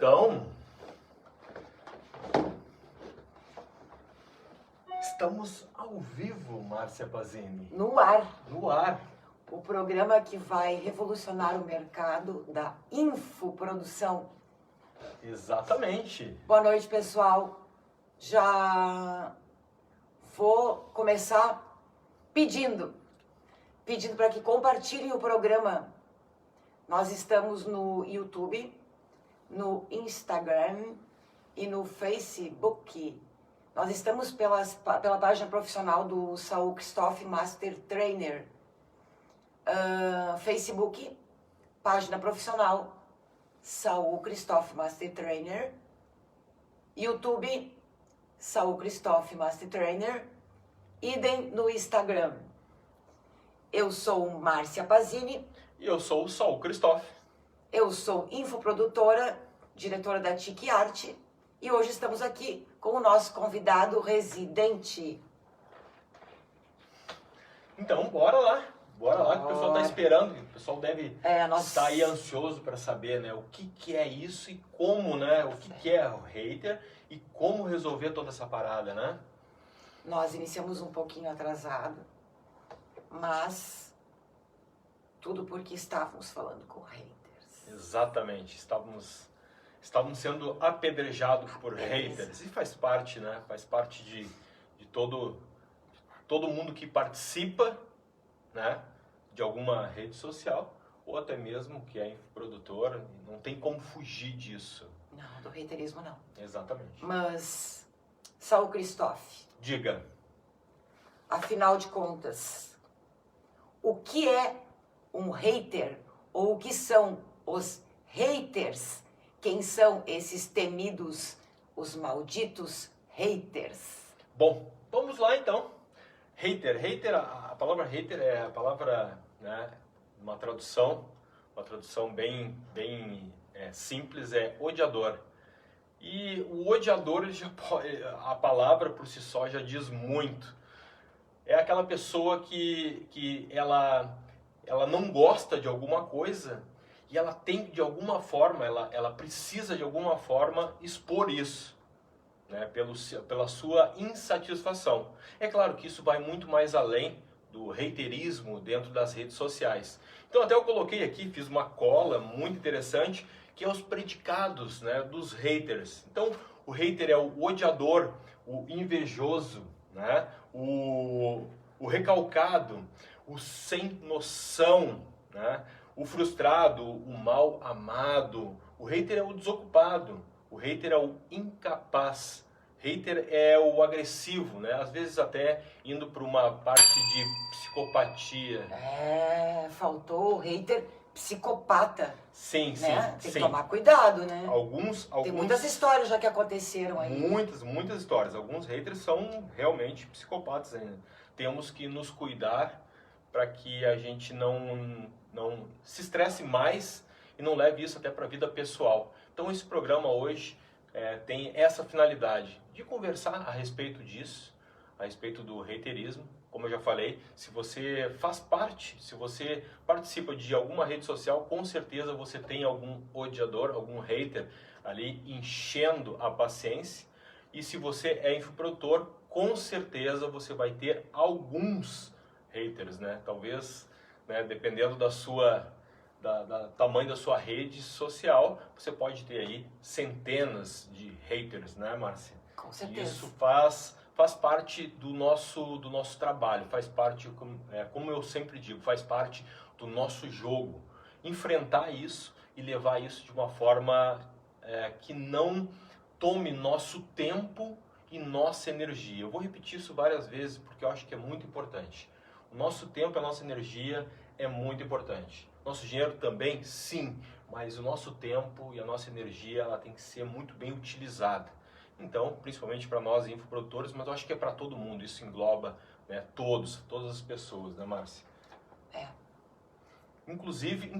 Então, estamos ao vivo, Márcia Pazini. No ar. No ar. O programa que vai revolucionar o mercado da infoprodução. Exatamente. Boa noite, pessoal. Já vou começar pedindo para que compartilhem o programa. Nós estamos no YouTube, no Instagram e no Facebook. Nós estamos pela página profissional do Saul Christoph Master Trainer. Facebook, página profissional Saul Christoph Master Trainer. YouTube, Saul Christoph Master Trainer. Idem no Instagram. Eu sou Márcia Pazini. E eu sou o Saul Christoph. Eu sou infoprodutora, diretora da Tiki Arte. E hoje estamos aqui com o nosso convidado residente. Então, bora lá. Bora lá, que o pessoal está esperando. O pessoal deve estar aí ansioso para saber, né, o que é isso e como, né? O que é o hater e como resolver toda essa parada, né? Nós iniciamos um pouquinho atrasado, mas tudo porque estávamos falando com haters. Exatamente. Estávamos sendo apedrejados por haters. E faz parte, né? Faz parte de todo mundo que participa, né, de alguma rede social, ou até mesmo que é infoprodutor. Não tem como fugir disso. Não, do haterismo não. Exatamente. Mas, Saul Christoph, Diga. Afinal de contas, o que é um hater? Ou o que são os haters? Quem são esses temidos, os malditos haters? Bom, vamos lá então. Hater, a palavra hater é a palavra, né, uma tradução bem simples, é odiador. E o odiador, a palavra por si só já diz muito. É aquela pessoa que ela não gosta de alguma coisa e ela tem de alguma forma, ela precisa de alguma forma expor isso, né, pela sua insatisfação. É claro que isso vai muito mais além do haterismo dentro das redes sociais. Então até eu coloquei aqui, fiz uma cola muito interessante, que é os predicados, né, dos haters. Então o hater é o odiador, o invejoso, né, o recalcado, o sem noção, né, o frustrado, o mal amado. O hater é o desocupado. O hater é o incapaz. Hater é o agressivo, né? Às vezes até indo para uma parte de psicopatia. Faltou o hater psicopata. Sim, né? sim. Tem que tomar cuidado, né? Tem Alguns muitas histórias já que aconteceram aí. Muitas histórias. Alguns haters são realmente psicopatas ainda. Temos que nos cuidar para que a gente não se estresse mais e não leve isso até para a vida pessoal. Então esse programa hoje tem essa finalidade de conversar a respeito disso, a respeito do haterismo. Como eu já falei, se você faz parte, se você participa de alguma rede social, com certeza você tem algum odiador, algum hater ali enchendo a paciência. E se você é infoprodutor, com certeza você vai ter alguns haters, né? Talvez, né, dependendo da tamanho da sua rede social, você pode ter aí centenas de haters, né, Márcia? Com certeza. E isso faz parte do nosso trabalho, faz parte, como eu sempre digo, faz parte do nosso jogo. Enfrentar isso e levar isso de uma forma que não tome nosso tempo e nossa energia. Eu vou repetir isso várias vezes porque eu acho que é muito importante. O nosso tempo e a nossa energia é muito importante. Nosso dinheiro também, sim, mas o nosso tempo e a nossa energia ela tem que ser muito bem utilizada. Então, principalmente para nós infoprodutores, mas eu acho que é para todo mundo, isso engloba, né, todas as pessoas, né, Márcia? Inclusive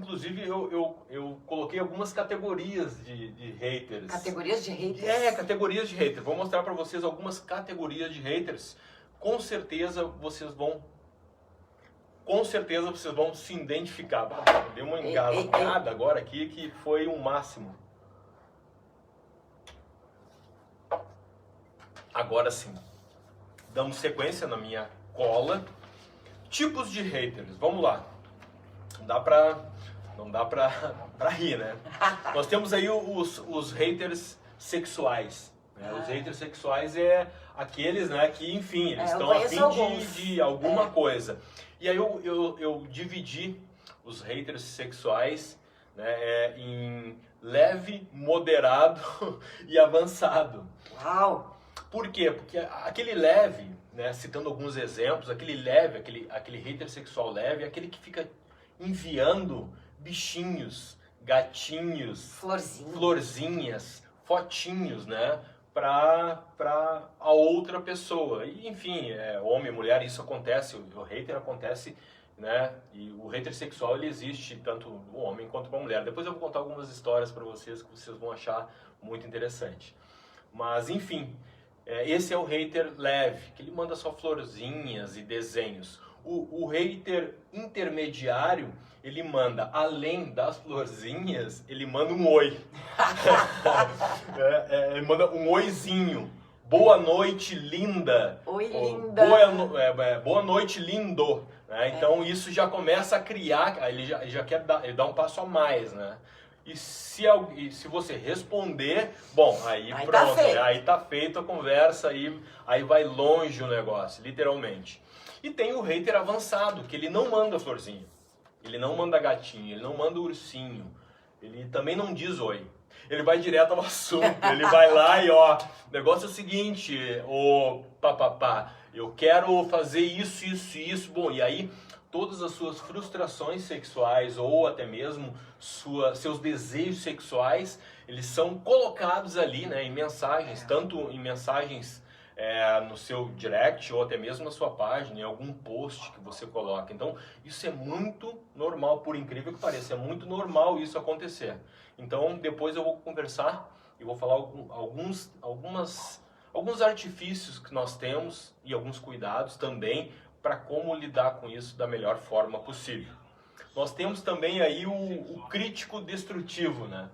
eu coloquei algumas categorias de haters. Categorias de haters? Categorias de haters. Vou mostrar para vocês algumas categorias de haters. Com certeza vocês vão se identificar. Deu uma engasgada agora aqui que foi o máximo. Agora sim, damos sequência na minha cola. Tipos de haters, vamos lá. Não dá pra rir, né? Nós temos aí os haters sexuais. Né? Os haters sexuais é aqueles, né, que, enfim, eles estão a fim de alguma coisa. E aí eu dividi os haters sexuais, né, em leve, moderado e avançado. Uau! Por quê? Porque aquele leve, né, citando alguns exemplos, aquele leve, aquele hater sexual leve, é aquele que fica enviando bichinhos, gatinhos, florzinhas, fotinhos, né, para a outra pessoa. E, enfim, homem, mulher, isso acontece, o hater acontece, né, e o hater sexual ele existe tanto no homem quanto na mulher. Depois eu vou contar algumas histórias para vocês que vocês vão achar muito interessante. Mas, enfim, esse é o hater leve, que ele manda só florzinhas e desenhos. O hater intermediário, ele manda, além das florzinhas, ele manda um oi. Ele manda um oizinho. Boa noite, linda. Oi, linda. Boa noite, lindo. Né? Então isso já começa a criar, ele já quer dar um passo a mais, né? E se você responder, bom, aí pronto, tá feito. Aí tá feito a conversa, aí vai longe o negócio, literalmente. E tem o hater avançado, que ele não manda florzinha, ele não manda gatinho, ele não manda ursinho, ele também não diz oi. Ele vai direto ao assunto, ele vai lá e ó, o negócio é o seguinte, ô papapá, eu quero fazer isso, isso, isso, bom, e aí todas as suas frustrações sexuais ou até mesmo seus desejos sexuais, eles são colocados ali, né, em mensagens, tanto em mensagens no seu direct ou até mesmo na sua página, em algum post que você coloca. Então, isso é muito normal, por incrível que pareça, é muito normal isso acontecer. Então, depois eu vou conversar e vou falar alguns artifícios que nós temos e alguns cuidados também para como lidar com isso da melhor forma possível. Nós temos também aí o crítico destrutivo, né?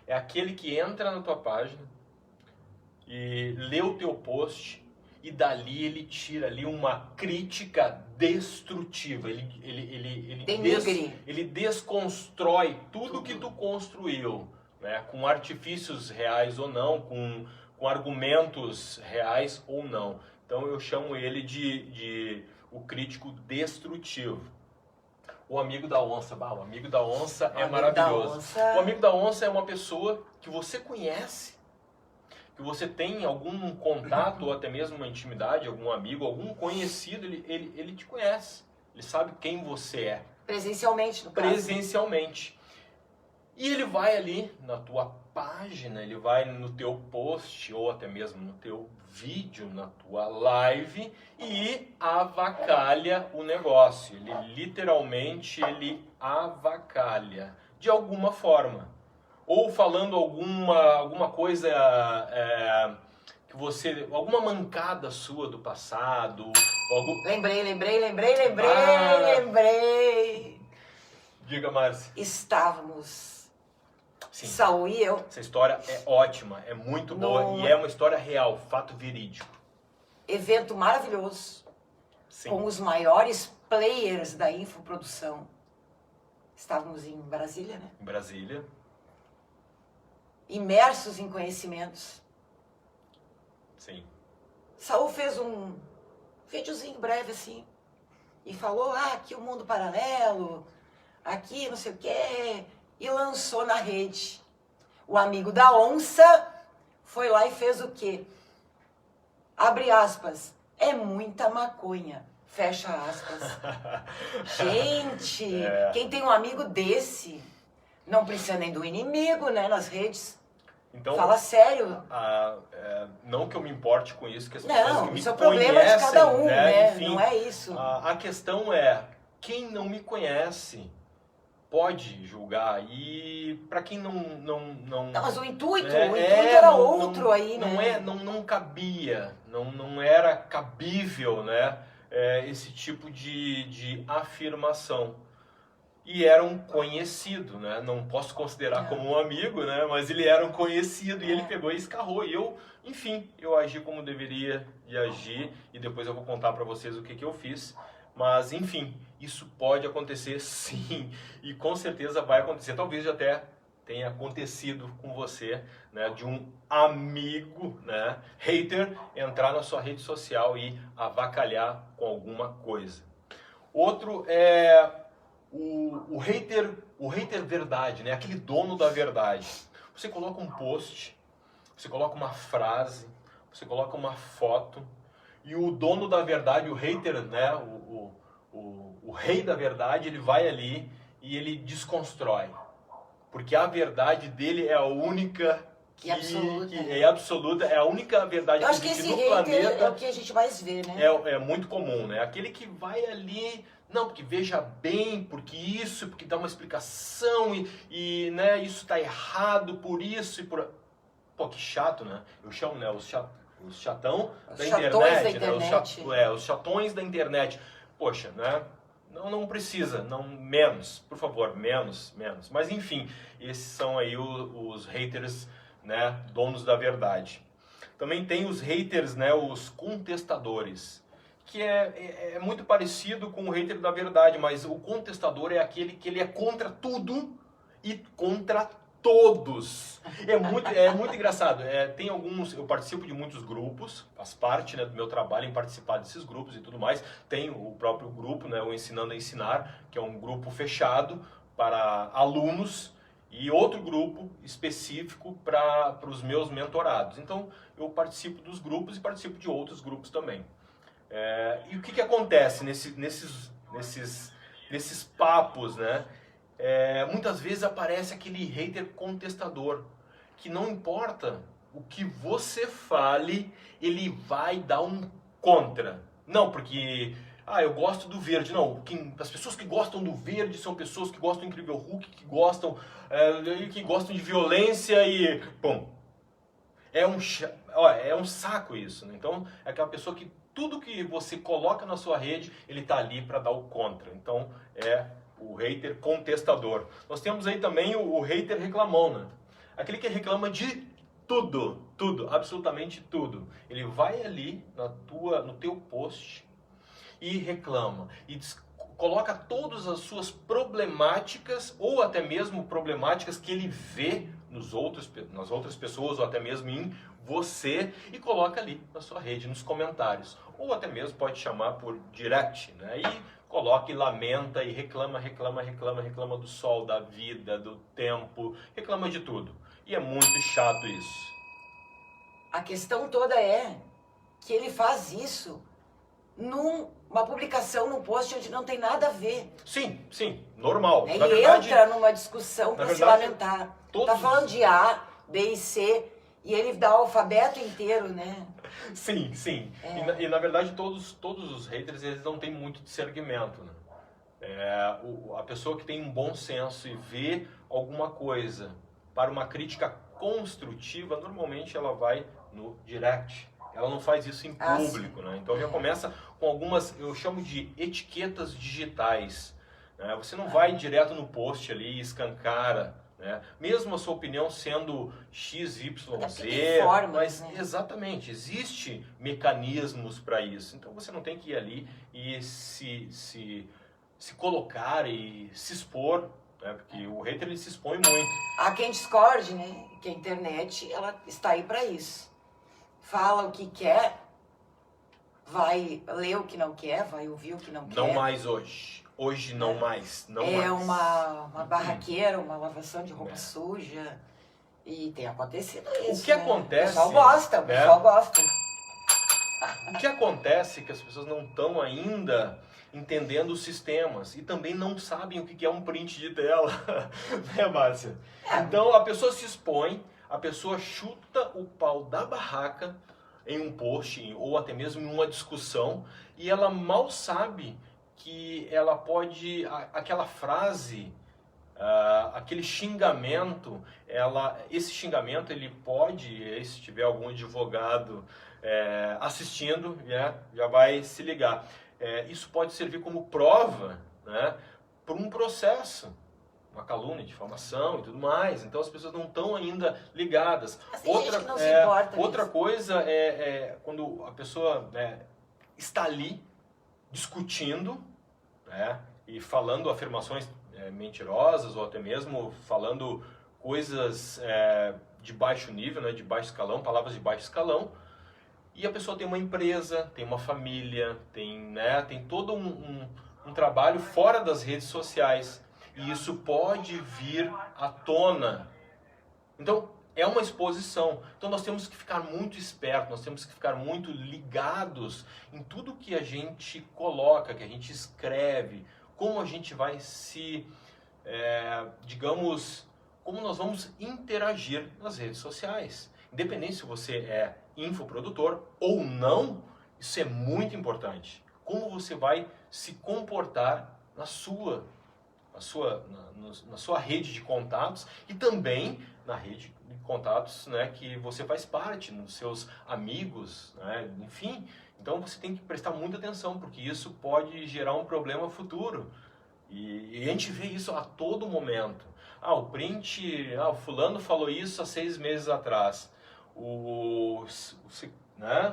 É aquele que entra na tua página e lê o teu post e dali ele tira ali uma crítica destrutiva. Ele desconstrói tudo que tu construiu, né? Com artifícios reais ou não, com argumentos reais ou não. Então eu chamo ele de o crítico destrutivo. O amigo da onça, o amigo da onça é maravilhoso. O amigo da onça é uma pessoa que você conhece, que você tem algum contato ou até mesmo uma intimidade, algum amigo, algum conhecido, ele te conhece. Ele sabe quem você é. Presencialmente, no caso. Presencialmente. E ele vai ali na tua página, ele vai no teu post ou até mesmo no teu vídeo, na tua live e avacalha o negócio. Ele literalmente avacalha de alguma forma. Ou falando alguma coisa que você, alguma mancada sua do passado. Lembrei. Diga, Márcia. Estávamos, Sim. Saul e eu. Essa história é ótima, é muito boa e é uma história real, fato verídico. Evento maravilhoso. Sim. Com os maiores players da infoprodução. Estávamos em Brasília, né? Em Brasília. Imersos em conhecimentos. Sim. Saul fez um videozinho breve assim e falou, aqui o mundo paralelo, aqui não sei o quê, e lançou na rede. O amigo da onça foi lá e fez o quê? Abre aspas, é muita maconha, fecha aspas. Gente, quem tem um amigo desse não precisa nem do inimigo, né, nas redes. Então, fala sério. Não que eu me importe com isso, que as pessoas que me isso é o problema de cada um, né? Enfim, não é isso. A questão é, quem não me conhece pode julgar e para quem não, mas o intuito era outro aí, né? Não cabia, não era cabível, né? Esse tipo de afirmação. e era um conhecido, né? Não posso considerar como um amigo, né? Mas ele era um conhecido e ele pegou e escarrou. E eu, enfim, eu agi como deveria de agir e depois eu vou contar para vocês o que eu fiz. Mas, enfim, isso pode acontecer sim e com certeza vai acontecer. Talvez já até tenha acontecido com você, né? De um amigo, né? Hater entrar na sua rede social e avacalhar com alguma coisa. Outro é o hater verdade, né? Aquele dono da verdade. Você coloca um post, você coloca uma frase, você coloca uma foto e o dono da verdade, o hater, né? O rei da verdade, ele vai ali e ele desconstrói. Porque a verdade dele é a única que é absoluta, é a única verdade que existe no planeta. Eu acho que esse hater é o que a gente mais vê, né? É muito comum, né? Aquele que vai ali, não, porque veja bem, porque isso, porque dá uma explicação e né, isso tá errado por isso e por... Pô, que chato, né? Eu chamo, né, os chatão da internet, né? Os chatões da internet. Poxa, né? Não precisa, não, menos, por favor, menos. Mas enfim, esses são aí os haters, né, donos da verdade. Também tem os haters, né, os contestadores, que é muito parecido com o hater da verdade, mas o contestador é aquele que ele é contra tudo e contra todos. É muito engraçado. Tem alguns, eu participo de muitos grupos, faz parte, né, do meu trabalho em participar desses grupos e tudo mais. Tem o próprio grupo, né, o Ensinando a Ensinar, que é um grupo fechado para alunos e outro grupo específico para os meus mentorados. Então, eu participo dos grupos e participo de outros grupos também. E o que acontece nesses papos, né? Muitas vezes aparece aquele hater contestador, que não importa o que você fale, ele vai dar um contra. Não, porque... eu gosto do verde. Não, as pessoas que gostam do verde são pessoas que gostam do Incrível Hulk, que gostam de violência e... Pum. É um saco isso, né? Então, é aquela pessoa que tudo que você coloca na sua rede, ele está ali para dar o contra. Então, é o hater contestador. Nós temos aí também o hater reclamão, né? Aquele que reclama de tudo, absolutamente tudo. Ele vai ali no teu post e reclama e coloca todas as suas problemáticas ou até mesmo problemáticas que ele vê nas outras pessoas ou até mesmo em você e coloca ali na sua rede, nos comentários. Ou até mesmo pode chamar por direct, né? E coloca e lamenta e reclama do sol, da vida, do tempo, reclama de tudo. E é muito chato isso. A questão toda é que ele faz isso numa publicação, num post onde não tem nada a ver. Sim, normal. Ele entra numa discussão para se lamentar. Tá falando de A, B e C, e ele dá o alfabeto inteiro, né? Sim. E na verdade todos os haters, eles não têm muito discernimento, né? A pessoa que tem um bom senso e vê alguma coisa para uma crítica construtiva, normalmente ela vai no direct. Ela não faz isso em público, né? Então já começa com algumas, eu chamo de etiquetas digitais, né? Você não vai direto no post ali e escancara, né? Mesmo a sua opinião sendo X, Y, Z, mas né? Exatamente, existe mecanismos para isso. Então você não tem que ir ali e se colocar e se expor, né? Porque o hater ele se expõe muito. Há quem discorde, né? Que a internet ela está aí para isso. Fala o que quer, vai ler o que não quer, vai ouvir o que não quer. Não mais hoje. Hoje não mais. Não mais. Uma barraqueira, uma lavação de roupa suja. E tem acontecido isso. O que acontece... O pessoal gosta. O que acontece é que as pessoas não estão ainda entendendo os sistemas e também não sabem o que é um print de tela. Né, Márcia? Então a pessoa se expõe, a pessoa chuta o pau da barraca em um post ou até mesmo em uma discussão e ela mal sabe que ela pode, aquela frase, aquele xingamento, esse xingamento ele pode, se tiver algum advogado assistindo, já vai se ligar. Isso pode servir como prova, né, por um processo, uma calúnia, difamação e tudo mais. Então as pessoas não estão ainda ligadas. Outra coisa é quando a pessoa, né, está ali discutindo, né, e falando afirmações mentirosas ou até mesmo falando coisas de baixo nível, né, de baixo escalão, palavras de baixo escalão. E a pessoa tem uma empresa, tem uma família, tem todo um trabalho fora das redes sociais. E isso pode vir à tona. Então, é uma exposição. Então, nós temos que ficar muito espertos, nós temos que ficar muito ligados em tudo que a gente coloca, que a gente escreve, como a gente vai digamos, como nós vamos interagir nas redes sociais. Independente se você é infoprodutor ou não, isso é muito importante. Como você vai se comportar na sua rede de contatos e também na rede de contatos, né, que você faz parte, nos seus amigos, né, enfim. Então você tem que prestar muita atenção, porque isso pode gerar um problema futuro. E a gente vê isso a todo momento. O print, o fulano falou isso há 6 meses atrás. O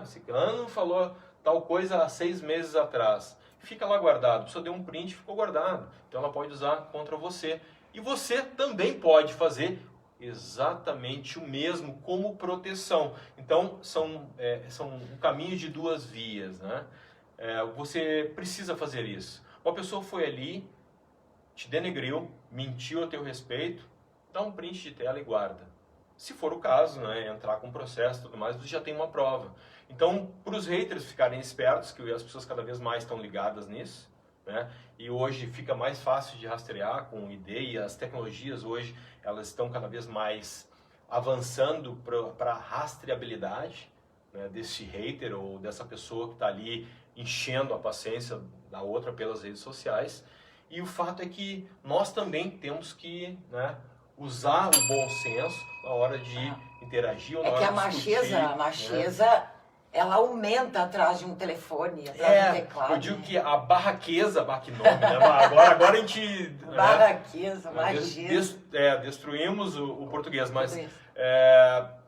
ciclano falou tal coisa há 6 meses atrás. Fica lá guardado. A pessoa deu um print e ficou guardado. Então ela pode usar contra você. E você também pode fazer exatamente o mesmo como proteção. Então são um caminho de 2 vias, né? Você precisa fazer isso. Uma pessoa foi ali, te denegriu, mentiu a teu respeito, dá um print de tela e guarda. Se for o caso, né, entrar com processo e tudo mais, você já tem uma prova. Então, para os haters ficarem espertos, que as pessoas cada vez mais estão ligadas nisso, né, e hoje fica mais fácil de rastrear com o ID, e as tecnologias hoje elas estão cada vez mais avançando para a rastreabilidade, né, desse hater ou dessa pessoa que está ali enchendo a paciência da outra pelas redes sociais. E o fato é que nós também temos que, né, usar o bom senso na hora de interagir ou na hora de discutir. A macheza, ela aumenta atrás de um telefone, atrás de um teclado. Eu digo que a barraqueza, que nome, né? Agora a gente... Barraqueza, macheza. Destruímos o português, mas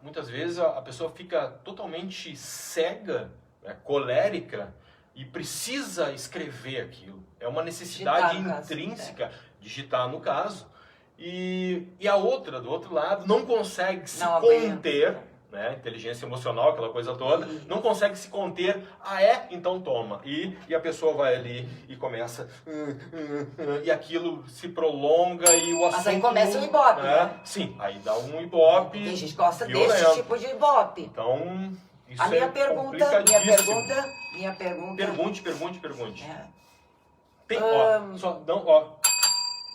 muitas vezes a pessoa fica totalmente cega, né, colérica, e precisa escrever aquilo. É uma necessidade intrínseca, digitar no caso. E a outra, do outro lado, não consegue se conter, né? Inteligência emocional, aquela coisa toda, não consegue se conter. Então toma. E a pessoa vai ali e começa... E aquilo se prolonga e o assunto... Mas aí começa o ibope, né? Sim, aí dá um ibope. Tem gente que gosta desse tipo de ibope. Então... Isso minha pergunta... Pergunte.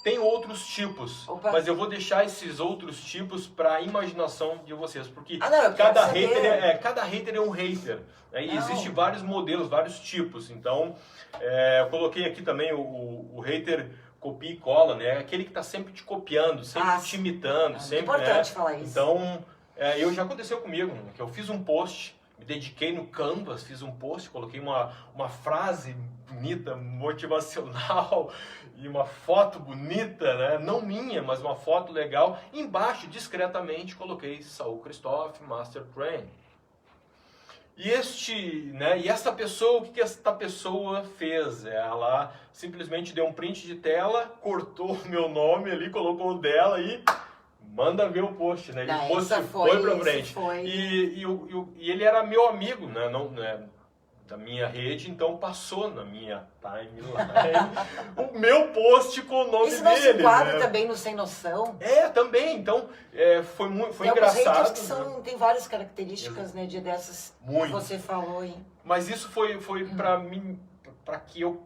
Tem outros tipos, mas eu vou deixar esses outros tipos para a imaginação de vocês, porque cada hater é um hater, né? E existem vários modelos, vários tipos. Então, eu coloquei aqui também o hater copia e cola, né? Aquele que está sempre te copiando, sempre te imitando, sempre. É importante falar isso. Então, já aconteceu comigo, que eu fiz um post. Me dediquei no Canvas, fiz um post, coloquei uma frase bonita, motivacional e uma foto bonita, né? Não minha, mas uma foto legal. Embaixo, discretamente, coloquei Saul Christoph, Master Train. E essa pessoa, o que esta pessoa fez? Ela simplesmente deu um print de tela, cortou o meu nome ali, colocou o dela e... manda ver o post, né? O post foi pra frente. E ele era meu amigo, né? Da minha rede, então passou na minha timeline o meu post com o nome dele. Isso não se enquadra também no Sem Noção? Também. Então, foi engraçado. Que tem várias características, né? Dessas que você falou, hein? Mas isso foi para mim, para que eu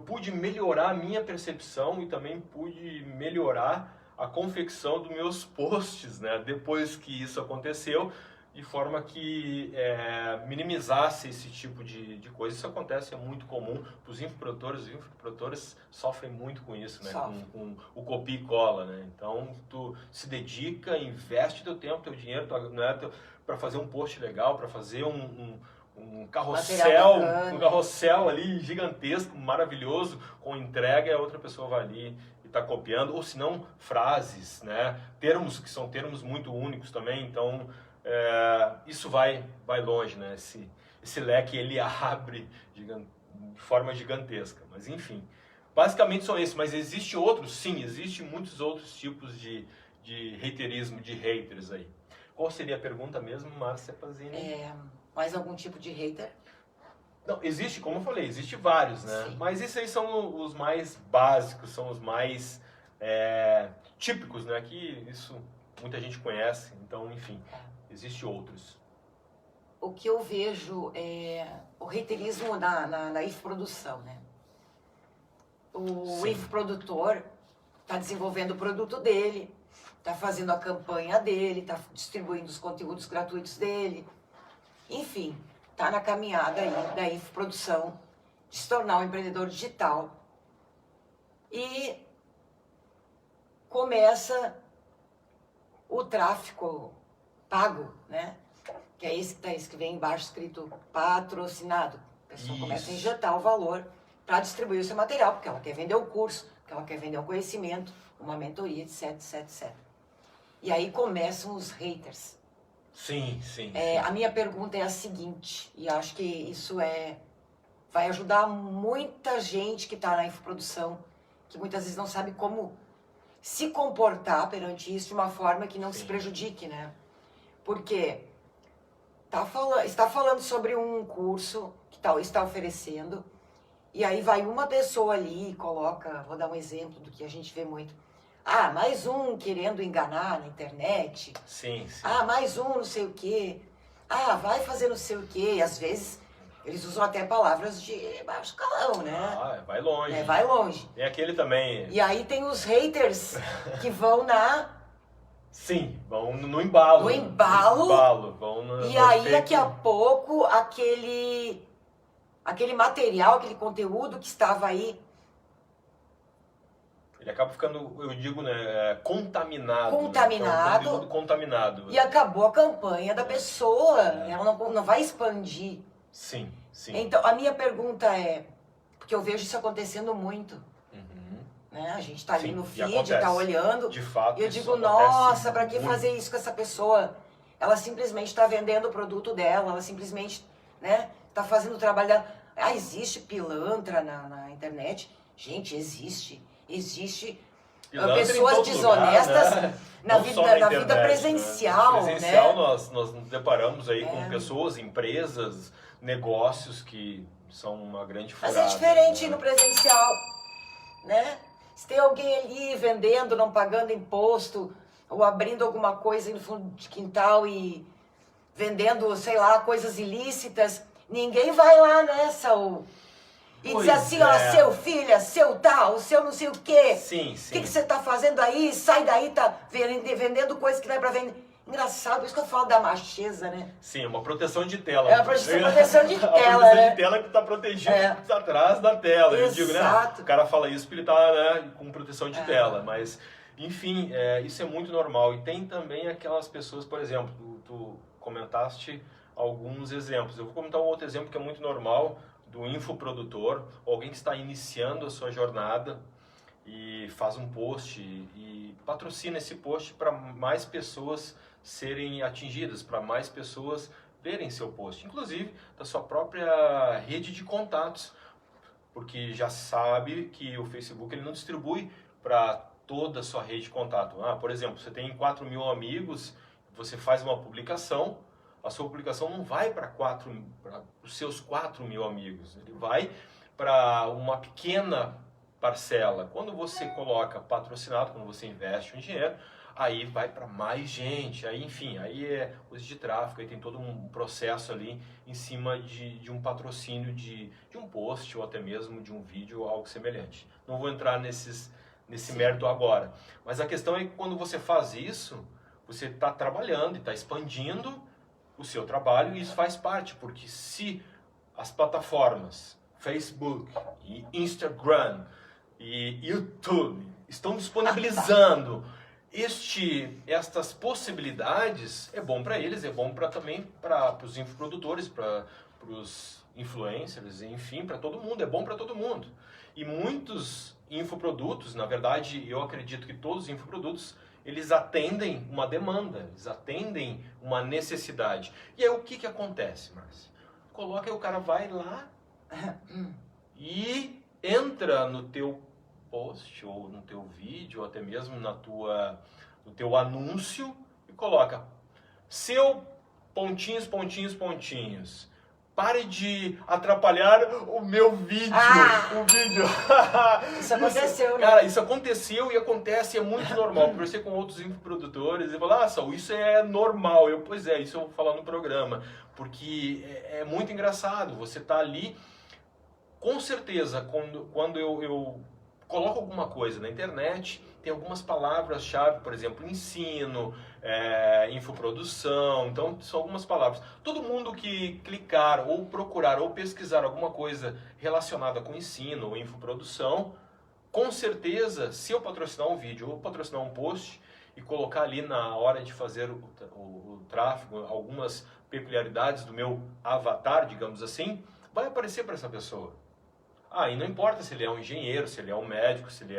pude melhorar a minha percepção e também pude melhorar a confecção dos meus posts, né, depois que isso aconteceu, de forma que minimizasse esse tipo de coisa. Isso acontece, é muito comum para os infoprodutores. Os infoprodutores sofrem muito com isso, né, com o copia e cola, né? Então, tu se dedica, investe teu tempo, teu dinheiro, para fazer um post legal, para fazer um Material carrossel, bacana. um carrossel ali gigantesco, maravilhoso, com entrega, e a outra pessoa vai ali e está copiando, ou se não, frases, né? Termos que são termos muito únicos também, então isso vai longe, né? Esse leque ele abre de forma gigantesca, mas enfim, basicamente são esses, mas existe outros, sim, existe muitos outros tipos de haterismo, de haters aí. Qual seria a pergunta mesmo, Márcia Pazini? Mais algum tipo de hater? Não, existe, como eu falei, existe vários, né? Sim. Mas esses aí são os mais básicos, são os mais típicos, né? Que isso muita gente conhece, então, enfim, existe outros. O que eu vejo é o haterismo na infoprodução, né? O Sim. infoprodutor está desenvolvendo o produto dele, está fazendo a campanha dele, está distribuindo os conteúdos gratuitos dele. Enfim, está na caminhada aí da infoprodução, de se tornar um empreendedor digital. E começa o tráfego pago, né? Que é esse que vem embaixo escrito patrocinado. A pessoa começa a injetar o valor para distribuir o seu material, porque ela quer vender o curso, porque ela quer vender o conhecimento, uma mentoria, etc, etc, etc. E aí começam os haters. Sim, sim. A minha pergunta é a seguinte, e acho que isso vai ajudar muita gente que está na infoprodução, que muitas vezes não sabe como se comportar perante isso de uma forma que não se prejudique, né? Porque está falando sobre um curso que está oferecendo, e aí vai uma pessoa ali e coloca, vou dar um exemplo do que a gente vê muito, mais um querendo enganar na internet. Sim, sim. Mais um não sei o quê. Vai fazer não sei o quê. E às vezes eles usam até palavras de baixo calão, né? Vai longe. Vai longe. Tem aquele também. E aí tem os haters que vão Sim, vão no embalo. No embalo. Vão no aí efeito... daqui a pouco aquele material, aquele conteúdo que estava aí, ele acaba ficando, eu digo, né, contaminado. Contaminado. Né? É um conteúdo contaminado. E acabou a campanha da pessoa. Ela não vai expandir. Sim, sim. Então, a minha pergunta é, porque eu vejo isso acontecendo muito, né? A gente está ali no feed, está olhando, de fato, e eu digo, nossa, para que fazer isso com essa pessoa? Ela simplesmente está vendendo o produto dela, ela simplesmente, né, está fazendo o trabalho dela. Existe pilantra na internet? Gente, existe pessoas desonestas lugar, né? na vida presencial, né? Presencial, né? nós nos deparamos aí com pessoas, empresas, negócios que são uma grande furada. Mas é diferente né? no presencial, né? Se tem alguém ali vendendo, não pagando imposto, ou abrindo alguma coisa no fundo de quintal e vendendo, sei lá, coisas ilícitas, ninguém vai lá nessa, e diz assim, seu filho, seu tal, seu não sei o quê. Sim, sim. O que você tá fazendo aí? Sai daí, tá vendendo coisa que não é pra vender. Engraçado, por isso que eu falo da macheza, né? Sim, uma proteção de tela. É uma proteção de tela, a proteção de tela que tá protegido atrás da tela. Exato. Eu digo, né? O cara fala isso porque ele tá, né, com proteção de tela, mas... Enfim, isso é muito normal. E tem também aquelas pessoas, por exemplo, tu comentaste alguns exemplos. Eu vou comentar um outro exemplo que é muito normal, do infoprodutor, alguém que está iniciando a sua jornada e faz um post e patrocina esse post para mais pessoas serem atingidas, para mais pessoas verem seu post, inclusive da sua própria rede de contatos, porque já sabe que o Facebook ele não distribui para toda a sua rede de contato. Por exemplo, você tem 4.000 amigos, você faz uma publicação, a sua publicação não vai para os seus 4.000 amigos, ele vai para uma pequena parcela. Quando você coloca patrocinado, quando você investe um dinheiro, aí vai para mais gente, aí enfim, aí é uso de tráfego, aí tem todo um processo ali em cima de um patrocínio de um post ou até mesmo de um vídeo ou algo semelhante. Não vou entrar nesse mérito agora, mas a questão é que quando você faz isso, você está trabalhando e está expandindo o seu trabalho, e isso faz parte, porque se as plataformas Facebook e Instagram e YouTube estão disponibilizando estas possibilidades, é bom para eles, é bom também para os infoprodutores, para pros influencers, enfim, para todo mundo, é bom para todo mundo. E muitos infoprodutos, na verdade, eu acredito que todos os infoprodutos, eles atendem uma demanda, eles atendem uma necessidade. E aí o que acontece, Márcia? Coloca aí, o cara vai lá e entra no teu post, ou no teu vídeo, ou até mesmo no teu anúncio, e coloca: seu pontinhos, pontinhos, pontinhos, pare de atrapalhar o meu vídeo. O vídeo. Isso aconteceu, né? Cara, isso aconteceu e acontece, é muito normal. Conversei com outros infoprodutores e falaram: Saul, isso é normal. Pois é, isso eu vou falar no programa. Porque é muito engraçado. Você tá ali, com certeza, quando eu coloco alguma coisa na internet, tem algumas palavras-chave, por exemplo, ensino, infoprodução, então são algumas palavras. Todo mundo que clicar ou procurar ou pesquisar alguma coisa relacionada com ensino ou infoprodução, com certeza, se eu patrocinar um vídeo ou patrocinar um post e colocar ali na hora de fazer o tráfego algumas peculiaridades do meu avatar, digamos assim, vai aparecer para essa pessoa. E não importa se ele é um engenheiro, se ele é um médico, se ele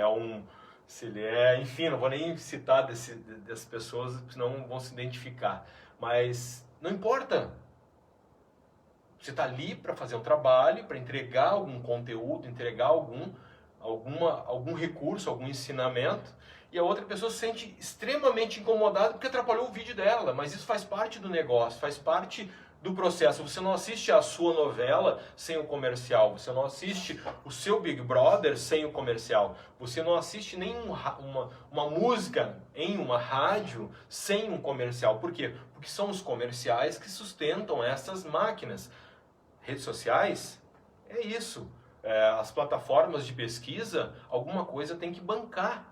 é enfim, não vou nem citar dessas pessoas, senão vão se identificar. Mas não importa. Você está ali para fazer um trabalho, para entregar algum conteúdo, entregar algum recurso, algum ensinamento, e a outra pessoa se sente extremamente incomodada porque atrapalhou o vídeo dela. Mas isso faz parte do negócio, faz parte do processo. Você não assiste a sua novela sem o comercial, você não assiste o seu Big Brother sem o comercial, você não assiste nem uma música em uma rádio sem um comercial. Por quê? Porque são os comerciais que sustentam essas máquinas. Redes sociais, é isso. As plataformas de pesquisa, alguma coisa tem que bancar.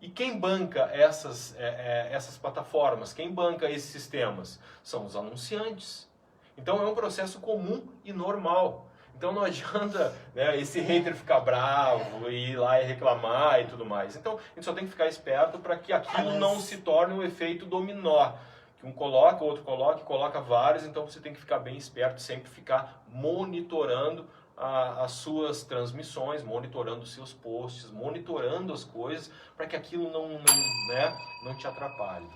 E quem banca essas plataformas? Quem banca esses sistemas? São os anunciantes. Então é um processo comum e normal. Então não adianta, né, esse hater ficar bravo e ir lá e reclamar e tudo mais. Então a gente só tem que ficar esperto para que aquilo não se torne um efeito dominó. Que um coloca, o outro coloca vários. Então você tem que ficar bem esperto, sempre ficar monitorando as suas transmissões, monitorando os seus posts, monitorando as coisas para que aquilo não te atrapalhe.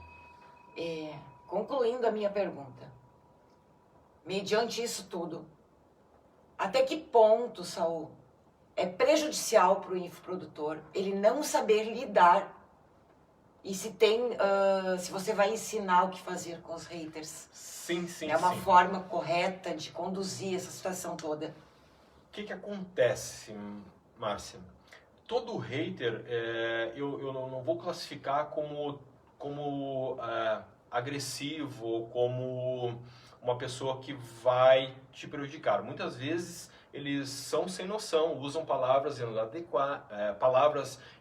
Concluindo a minha pergunta, mediante isso tudo, até que ponto, Saul, é prejudicial para o infoprodutor ele não saber lidar e se você vai ensinar o que fazer com os haters? Sim. É uma forma correta de conduzir essa situação toda. O que acontece, Márcia? Todo hater, eu não vou classificar como agressivo ou como uma pessoa que vai te prejudicar. Muitas vezes eles são sem noção, usam palavras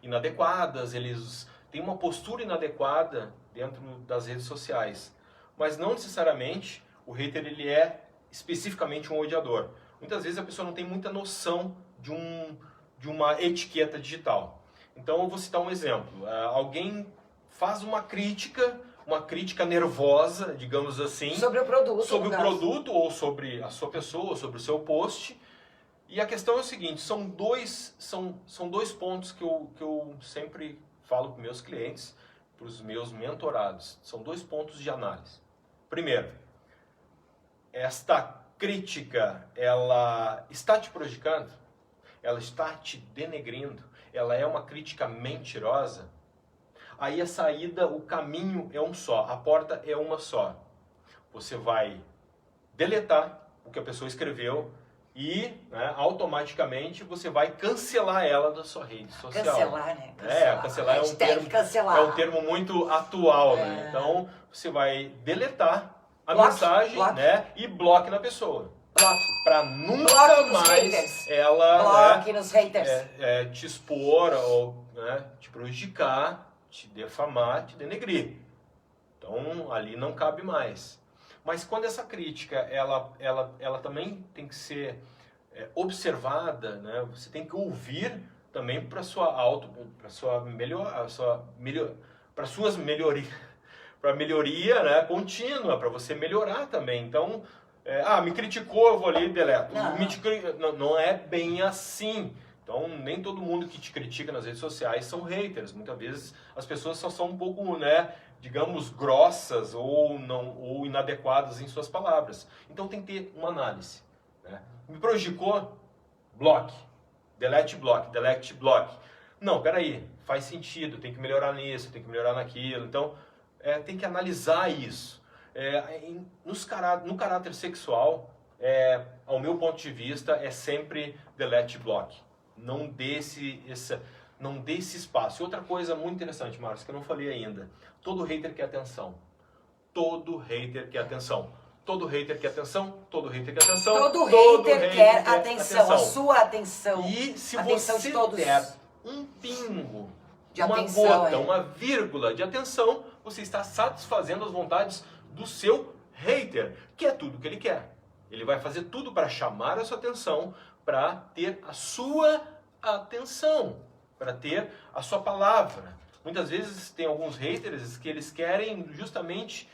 inadequadas, eles têm uma postura inadequada dentro das redes sociais. Mas não necessariamente o hater ele é especificamente um odiador. Muitas vezes a pessoa não tem muita noção de uma etiqueta digital. Então eu vou citar um exemplo. Alguém faz uma crítica nervosa, digamos assim, sobre o produto. Sobre o produto, ou sobre a sua pessoa, ou sobre o seu post. E a questão é o seguinte, são dois pontos que eu sempre falo para meus clientes, para os meus mentorados. São 2 pontos de análise. Primeiro, esta crítica, ela está te prejudicando? Ela está te denegrindo? Ela é uma crítica mentirosa? Aí a saída, o caminho é um só, a porta é uma só. Você vai deletar o que a pessoa escreveu e automaticamente você vai cancelar ela da sua rede social. Cancelar, né? Cancelar é um termo muito atual, né? Então você vai deletar a mensagem, né, e bloque na pessoa. Para nunca mais ela nos haters. Te expor ou te prejudicar, te defamar, te denegrir. Então ali não cabe mais. Mas quando essa crítica ela também tem que ser observada, né? Você tem que ouvir também para melhoria, né, contínua, para você melhorar também. Então Me criticou, eu vou ali e deleto. Não. Não é bem assim. Então, nem todo mundo que te critica nas redes sociais são haters. Muitas vezes as pessoas só são um pouco, né, digamos, grossas ou inadequadas em suas palavras. Então, tem que ter uma análise. Né? Me prejudicou? Bloque. Delete block. Não, peraí, faz sentido, tem que melhorar nisso, tem que melhorar naquilo. Então, tem que analisar isso. No caráter sexual, ao meu ponto de vista, é sempre delete block. Não dê esse espaço. E outra coisa muito interessante, Marcos, que eu não falei ainda. Todo hater quer atenção. Todo hater quer atenção. Todo hater quer atenção. Todo hater quer atenção. Todo hater quer atenção. A sua atenção. E se atenção você de todos. der um pingo, de uma atenção, gota, uma vírgula de atenção, você está satisfazendo as vontades do seu hater, que é tudo que ele quer. Ele vai fazer tudo para chamar a sua atenção, para ter a sua atenção, para ter a sua palavra. Muitas vezes tem alguns haters que eles querem justamente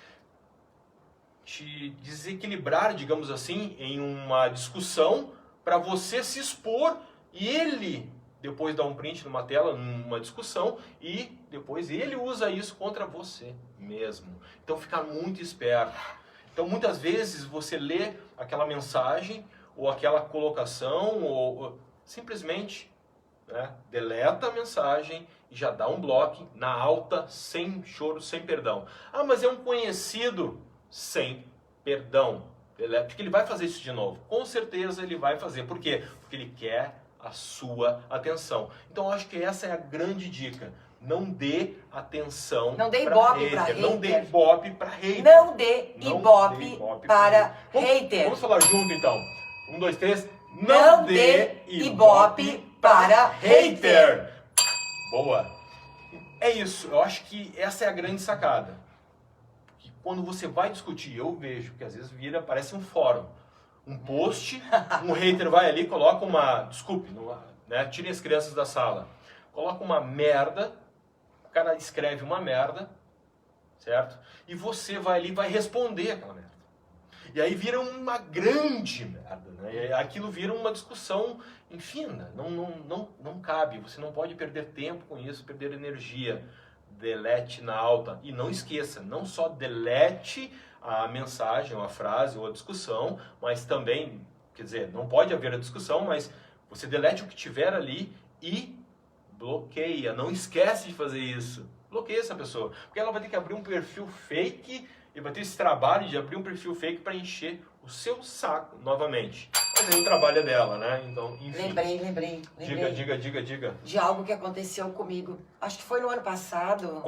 te desequilibrar, digamos assim, em uma discussão para você se expor e ele depois dá um print numa tela, numa discussão, e depois ele usa isso contra você mesmo. Então, ficar muito esperto. Então, muitas vezes, você lê aquela mensagem, ou aquela colocação, ou simplesmente, né, deleta a mensagem e já dá um bloco na alta, sem choro, sem perdão. Ah, mas é um conhecido, sem perdão. Porque ele vai fazer isso de novo. Com certeza ele vai fazer. Por quê? Porque ele quer a sua atenção. Então, eu acho que essa é a grande dica. Não dê atenção para hater. Não dê ibope para hater. Não dê ibope para hater. Vamos falar junto, então. 1, 2, 3. Não dê ibope para hater. Boa. É isso. Eu acho que essa é a grande sacada. Que quando você vai discutir, eu vejo que às vezes parece um fórum. Um post, um hater vai ali, coloca tirem as crianças da sala, coloca uma merda, o cara escreve uma merda, certo? E você vai ali e vai responder aquela merda. E aí vira uma grande merda, né? E aquilo vira uma discussão infinda, não cabe, você não pode perder tempo com isso, perder energia. Delete na alta. E não esqueça, não só delete a mensagem, ou a frase, ou a discussão, mas também, quer dizer, não pode haver a discussão, mas você delete o que tiver ali e bloqueia. Não esquece de fazer isso. Bloqueia essa pessoa. Porque ela vai ter que abrir um perfil fake e vai ter esse trabalho de abrir um perfil fake para encher o seu saco novamente. Mas aí o trabalho é dela, né? Então, enfim. Lembrei. Diga. De algo que aconteceu comigo. Acho que foi no ano passado.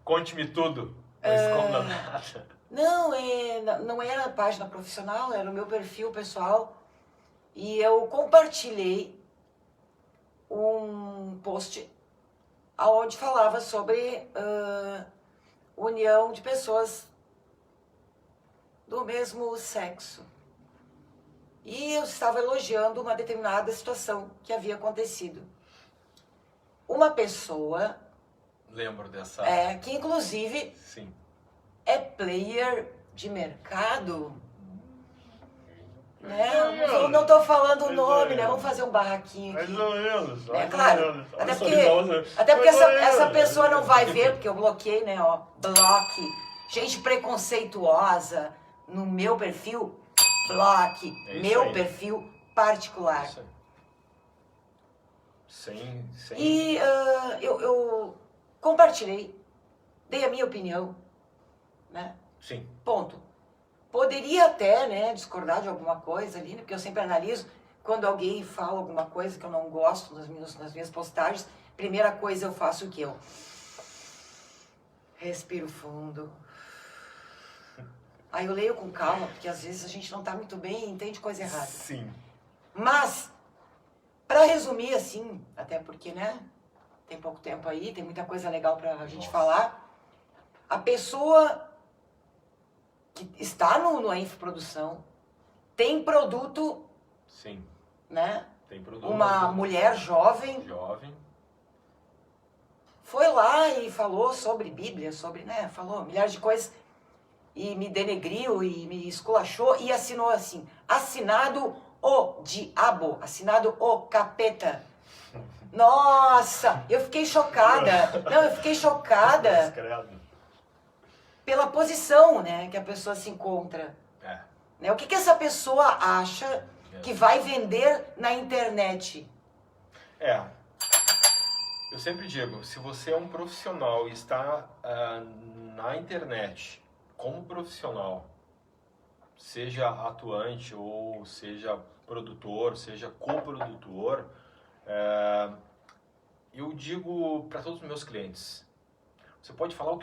Conte-me tudo. Não esconda nada. Não era a página profissional, era o meu perfil pessoal. E eu compartilhei um post onde falava sobre união de pessoas do mesmo sexo. E eu estava elogiando uma determinada situação que havia acontecido. Uma pessoa... Lembro dessa... que inclusive... Sim. É player de mercado, né? Não estou falando o nome, né? Vamos fazer um barraquinho aqui. Mais ou menos. É claro. Até porque essa pessoa não vai ver, porque eu bloqueei, né? Ó, bloque. Gente preconceituosa no meu perfil, bloque. Meu perfil particular. Sem... E eu compartilhei, dei a minha opinião. Né? Sim. Ponto. Poderia até, né, discordar de alguma coisa ali, né, porque eu sempre analiso quando alguém fala alguma coisa que eu não gosto nas minhas postagens. Primeira coisa eu faço o quê? Eu respiro fundo. Aí eu leio com calma, porque às vezes a gente não está muito bem e entende coisa errada. Sim. Mas, para resumir assim, até porque, né, tem pouco tempo aí, tem muita coisa legal para a gente falar. A pessoa que está no Infoprodução tem produto, sim, né? Tem produto. Uma mulher jovem foi lá e falou sobre Bíblia, falou milhares de coisas. e me denegriu e me esculachou e assinou assim, assinado o diabo, assinado o capeta. Nossa, eu fiquei chocada. Não, eu fiquei chocada pela posição, né, que a pessoa se encontra. Né? O que essa pessoa acha que vai vender na internet? Eu sempre digo, se você é um profissional e está na internet como profissional, seja atuante ou seja produtor, seja coprodutor, eu digo para todos os meus clientes, você pode falar o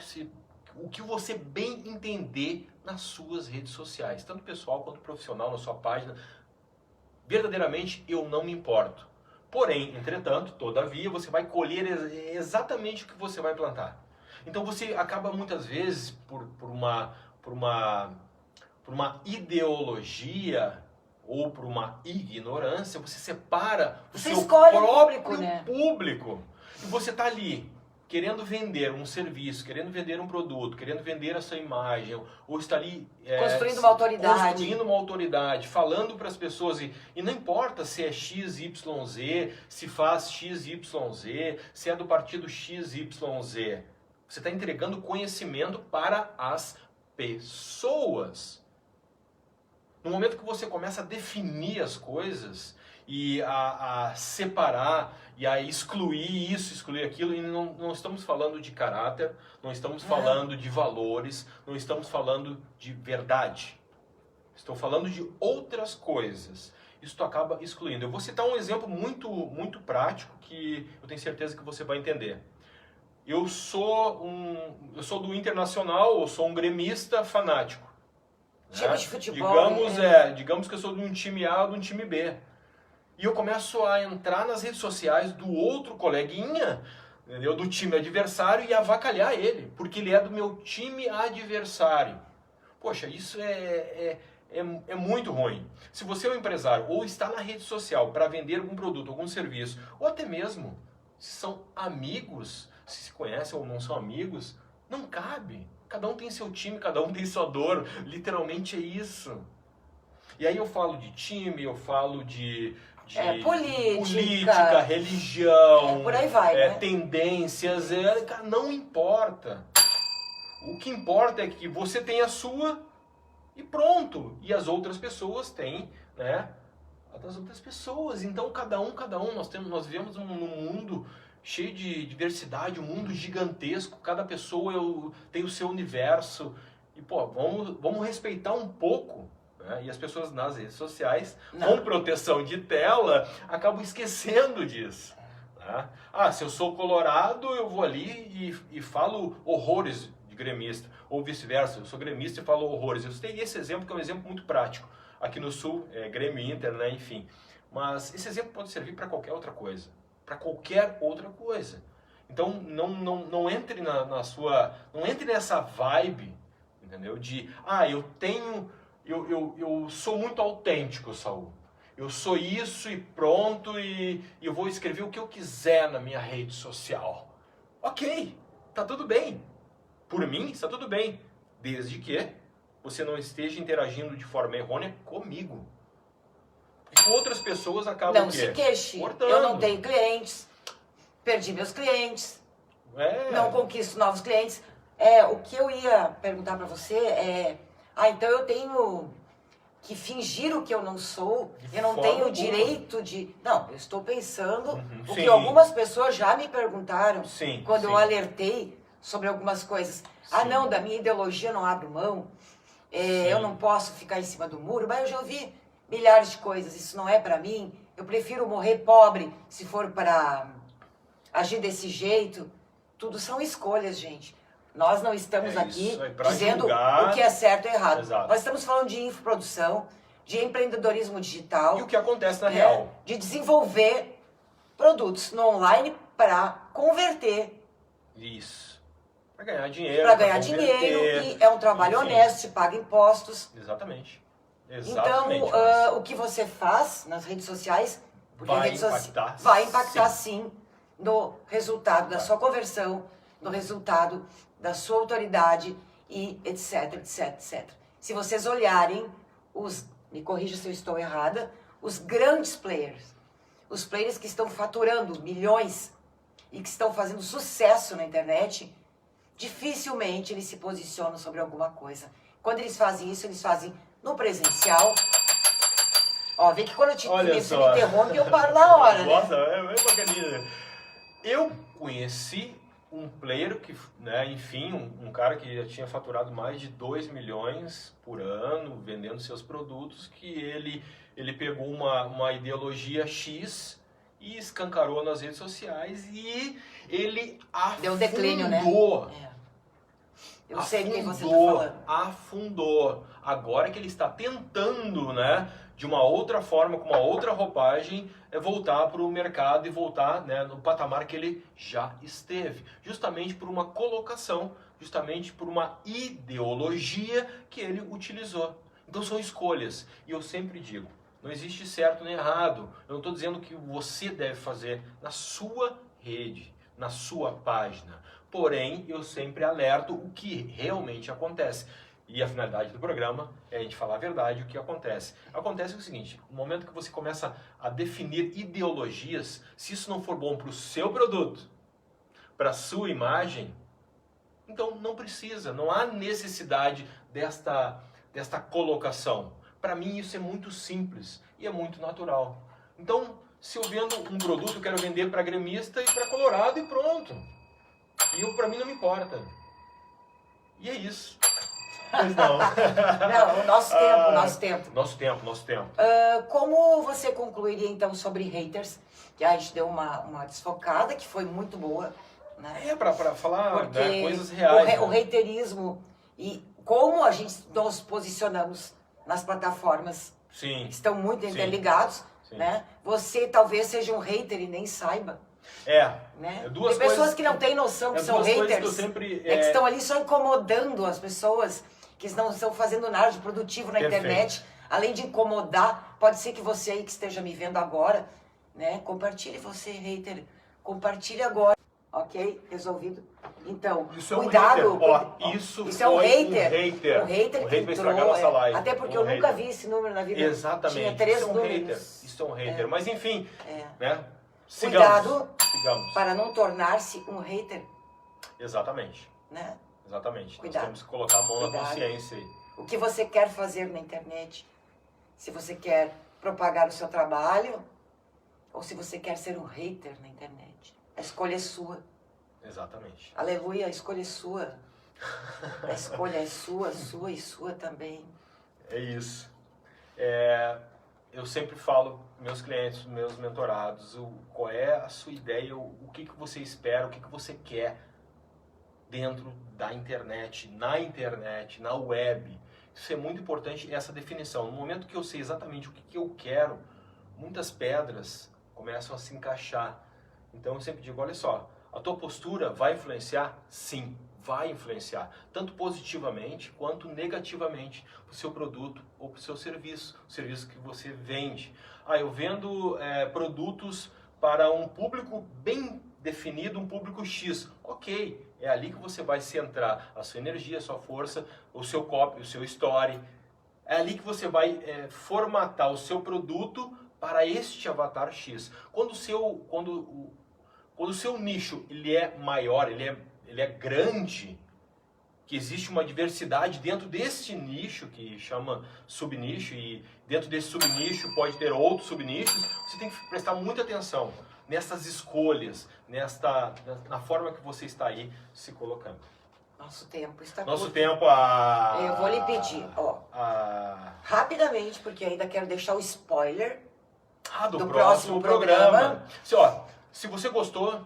que você bem entender nas suas redes sociais, tanto pessoal quanto profissional, na sua página. Verdadeiramente eu não me importo. Porém, entretanto, todavia, você vai colher exatamente o que você vai plantar. Então você acaba muitas vezes, por uma ideologia ou por uma ignorância, você separa o seu próprio público. E você está ali querendo vender um serviço, querendo vender um produto, querendo vender a sua imagem, ou está ali construindo uma autoridade. Construindo uma autoridade, falando para as pessoas, e não importa se é XYZ, se faz XYZ, se é do partido XYZ, você está entregando conhecimento para as pessoas. No momento que você começa a definir as coisas e a separar e a excluir isso, excluir aquilo, e não estamos falando de caráter, não estamos falando de valores, não estamos falando de verdade. Estou falando de outras coisas. Isso acaba excluindo. Eu vou citar um exemplo muito prático que eu tenho certeza que você vai entender. Eu sou do Internacional, eu sou um gremista fanático. Time de futebol. Digamos que eu sou de um time A ou de um time B. E eu começo a entrar nas redes sociais do outro coleguinha, entendeu? Do time adversário, e avacalhar ele, porque ele é do meu time adversário. Poxa, isso é muito ruim. Se você é um empresário ou está na rede social para vender algum produto, algum serviço, ou até mesmo se são amigos, se conhecem ou não são amigos, não cabe. Cada um tem seu time, cada um tem sua dor. Literalmente é isso. E aí eu falo de time, eu falo de política, religião, por aí vai, né? Tendências, não importa. O que importa é que você tem a sua e pronto. E as outras pessoas têm, né, a das outras pessoas. Então cada um, nós vivemos num mundo cheio de diversidade, um mundo gigantesco, cada pessoa tem o seu universo. E vamos respeitar um pouco. E as pessoas nas redes sociais, com proteção de tela, acabam esquecendo disso. Né? Se eu sou colorado, eu vou ali e falo horrores de gremista. Ou vice-versa, eu sou gremista e falo horrores. Eu citei esse exemplo, que é um exemplo muito prático. Aqui no Sul, Grêmio Inter, né? Enfim. Mas esse exemplo pode servir para qualquer outra coisa. Para qualquer outra coisa. Então, não entre não entre nessa vibe, entendeu? De, eu sou muito autêntico, Saul. Eu sou isso e pronto, e eu vou escrever o que eu quiser na minha rede social. Ok, tá tudo bem. Por mim, está tudo bem. Desde que você não esteja interagindo de forma errônea comigo. E com outras pessoas acabam não se queixe. Eu não tenho clientes, perdi meus clientes, não conquisto novos clientes. O que eu ia perguntar para você é... então eu tenho que fingir o que eu não sou, eu não tenho o direito de... Não, eu estou pensando o que algumas pessoas já me perguntaram quando eu alertei sobre algumas coisas. Não, da minha ideologia não abro mão, eu não posso ficar em cima do muro, mas eu já ouvi milhares de coisas, isso não é para mim, eu prefiro morrer pobre se for para agir desse jeito. Tudo são escolhas, gente. Nós não estamos aqui dizendo julgar o que é certo e errado. Exato. Nós estamos falando de infoprodução, de empreendedorismo digital. E o que acontece na real. De desenvolver produtos no online para converter. Isso. Para ganhar dinheiro. Para ganhar dinheiro. E é um trabalho honesto, se paga impostos. Exatamente. Então, o que você faz nas redes sociais, porque vai impactar sim no resultado da sua conversão, no resultado da sua autoridade e etc, etc, etc. Se vocês olharem, me corrija se eu estou errada, os grandes players, os players que estão faturando milhões e que estão fazendo sucesso na internet, dificilmente eles se posicionam sobre alguma coisa. Quando eles fazem isso, eles fazem no presencial. Ó, vê que quando eu você me interrompe, eu paro na hora, Nossa, né? é bacaninha. Eu conheci um player que, né, enfim, um cara que já tinha faturado mais de 2 milhões por ano vendendo seus produtos, que ele pegou uma ideologia X e escancarou nas redes sociais e ele afundou. Deu um declínio, né? Eu sei quem você está falando. Afundou. Agora que ele está tentando, né, de uma outra forma, com uma outra roupagem, voltar para o mercado e voltar, né, no patamar que ele já esteve. Justamente por uma colocação, justamente por uma ideologia que ele utilizou. Então são escolhas. E eu sempre digo, não existe certo nem errado. Eu não estou dizendo que você deve fazer na sua rede, na sua página. Porém, eu sempre alerto o que realmente acontece. E a finalidade do programa é a gente falar a verdade, o que acontece. Acontece o seguinte, no momento que você começa a definir ideologias, se isso não for bom para o seu produto, para a sua imagem, então não precisa, não há necessidade desta colocação. Para mim isso é muito simples e é muito natural. Então, se eu vendo um produto, eu quero vender para gremista e para colorado e pronto. E para mim não me importa. E é isso. Pois não. Não, o nosso tempo, Nosso tempo. Como você concluiria então sobre haters? Que a gente deu uma desfocada que foi muito boa, né? Para falar, porque, né, coisas reais. O haterismo e como nós posicionamos nas plataformas estão muito interligados, Sim. né? Você talvez seja um hater e nem saiba. Né? Duas Tem pessoas coisas que não têm noção que são haters, que estão ali só incomodando as pessoas, que não estão fazendo nada de produtivo na internet, além de incomodar. Pode ser que você aí que esteja me vendo agora, né? Compartilhe você, hater, compartilhe agora, ok? Resolvido? Então, isso cuidado. É um hater. Isso é um hater. Um hater que entrou, até porque eu nunca vi esse número na vida. Exatamente. Tinha 3 números. Isso é um hater. Mas enfim, né? Cuidado sigamos. Para não tornar-se um hater. Exatamente. Né? Exatamente. Cuidado. Nós temos que colocar a mão na consciência aí. O que você quer fazer na internet? Se você quer propagar o seu trabalho ou se você quer ser um hater na internet. A escolha é sua. Exatamente. Aleluia, a escolha é sua. A escolha é sua e sua também. É isso. Eu sempre falo para meus clientes, meus mentorados, qual é a sua ideia, o que você espera, o que você quer dentro da internet, na web. Isso é muito importante, essa definição. No momento que eu sei exatamente o que eu quero, muitas pedras começam a se encaixar. Então eu sempre digo, olha só, a tua postura vai influenciar? Sim, vai influenciar, tanto positivamente quanto negativamente para o seu produto ou para o seu serviço, o serviço que você vende. Eu vendo produtos para um público bem definido, um público X. Ok, é ali que você vai centrar a sua energia, a sua força, o seu copy, o seu story. É ali que você vai formatar o seu produto para este avatar X. Quando o seu nicho ele é maior, ele é grande, que existe uma diversidade dentro desse nicho, que chama subnicho, e dentro desse subnicho pode ter outros subnichos, você tem que prestar muita atenção nessas escolhas, na forma que você está aí se colocando. Nosso tempo está Nosso curto. tempo Eu vou lhe pedir, rapidamente, porque ainda quero deixar o spoiler do próximo programa. Se você gostou,